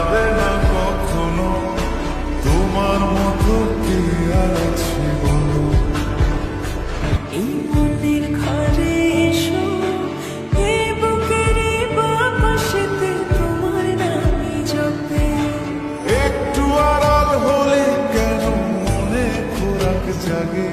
পারে না কখনো তোমার মতো কে আর আছে বলো। এই মনের ঘরে এসো, এই বুকের বাপাশেতে তোমার নামই জপে। একটু আড়াল হলে কেন মনে খোরাক জাগে।